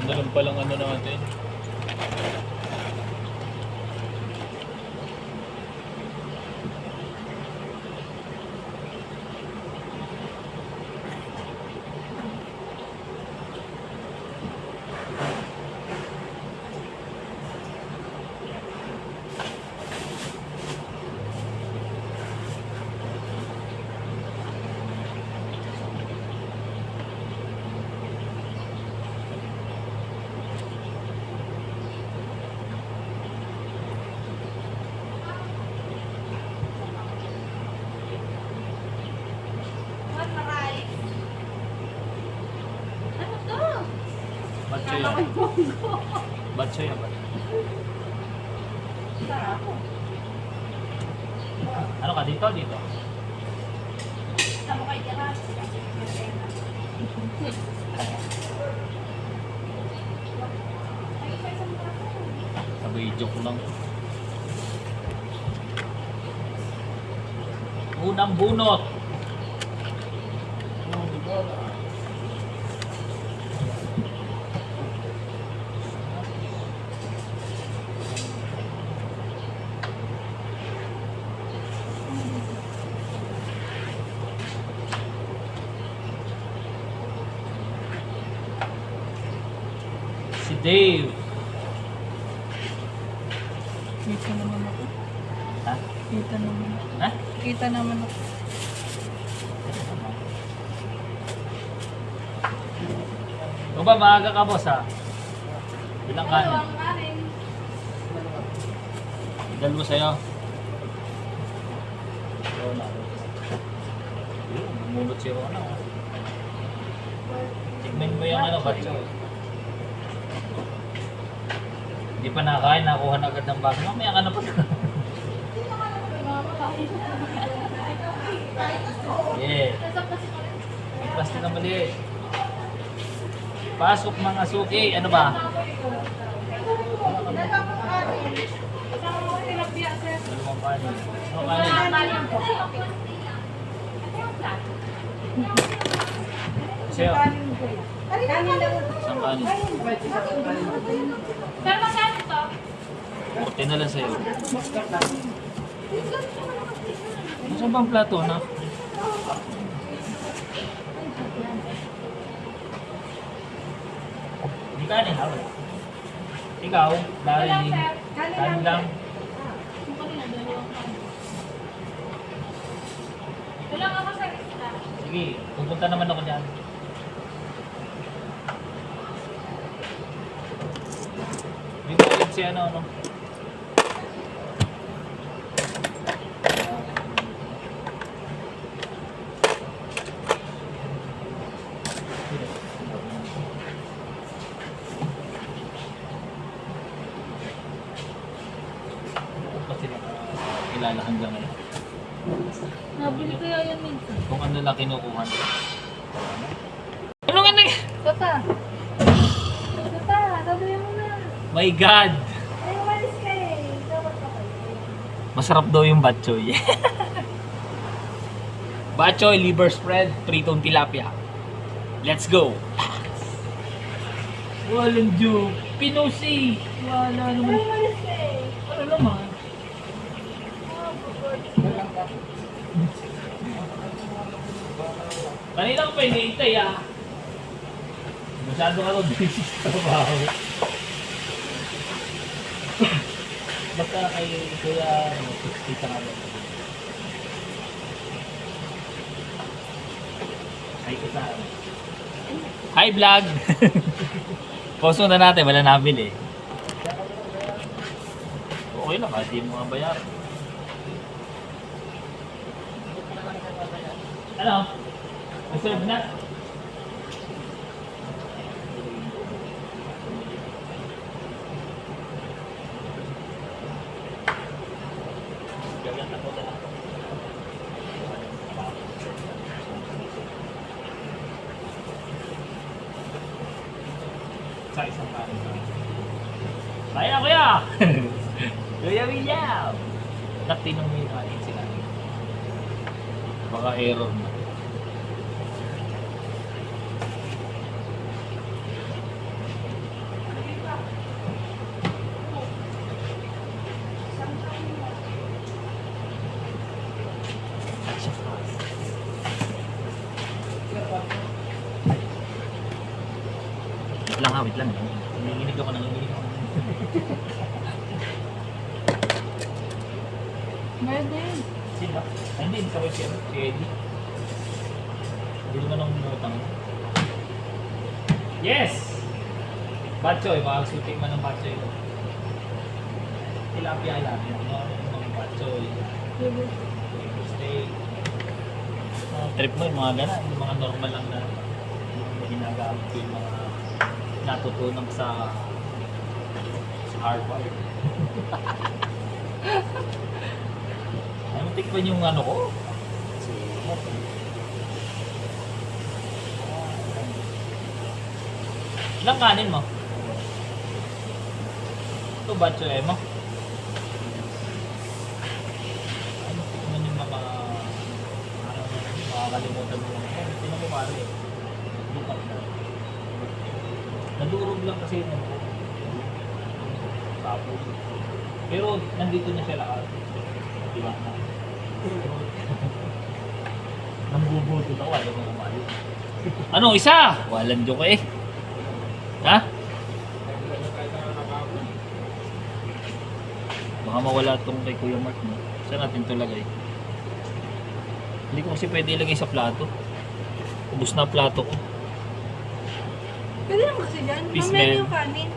Meron palang ano natin. Batso yan. Batso yan. Ano ka dito? Dito? Sabay joke lang. Unang bunot. Si Dave. Kita naman ako. Ha? Kita naman ako. Ha? Kita naman ako. Ito ba maaga ka, boss, ha? Bilang kanin? Dalawa sa'yo. Rona. Mulot si Rona, ha? Tignan mo yung ano, batso. Hindi pa nakakain, nakuha na agad ng baso. Mamaya ka na pa. Yeah. Plastic na mali. Pasok mga suki. Ano ba? Dalawang kanin. Ano kanin? Sa'yo. Isang kanin. Pero magkano to? 40 na lang sa'yo. Nasaan bang plato na? Hindi kanin ha? Ikaw, kanin. Kanin lang. Tulong ako sa lista. Sige, pupunta naman ako dyan. May kulit si ano. Kilala hanggang ngayon. Nabili kaya yan minsan. Kung ano lang kinukuha nila. Ano nga nag... Tata! Tata! Sabi mo na! My God! Ay, umalis ka eh. Dapat ka kayo. Masarap daw yung batchoy. Batchoy, liver spread, pritong tilapia. Let's go! Walang joke. Pinosi! Wala Ay, naman. umalis ka eh. Ano naman? Kanina ko pa iniintay ah. Masyado ka rin busy sa trabaho. Basta kay Kuya, kita nga ba? Hi ka sa... Hi vlog! Post muna natin, wala nabili. Okay lang, kahit di mo nga bayaran. Ano? Reserve na? Gaganda ko na lang. Sa isang kanin. Kaya kuya! Kuya William! Natinong mo yung kanin sila. Baka error na. Wait lang ha, wait lang. Nanginginig ako. Meron din. Sino? Ay, hindi. Sa web si Eddie. Hindi naman ang minutang. Yes! Batchoy. Baka sutik man ng batchoy. Tilapia lang. Mga batchoy. Steak. Trip mo yung mga gana. Yung mga normal lang na ginagamit ko yung mga natutunan sa Harvard. Ano tikman yung ano ko? Ilang kanin mo? Ito batcho mo? Ano tikman yung mga makakalimutan mo? Tinan mo pare. Bukat na. Nadurog lang kasi yun. Tapos. Pero nandito na siya lahat. Diba? Nambubuto na wala mo umali. Anong isa? Walang joke eh. Ha? Baka mawala itong kay Kuya Mark mo. Saan natin ito lagay? Hindi ko kasi pwede ilagay sa plato. Ubus na plato ko. Pwede naman kasi dyan. Peace, Mamaya man. yung kanin.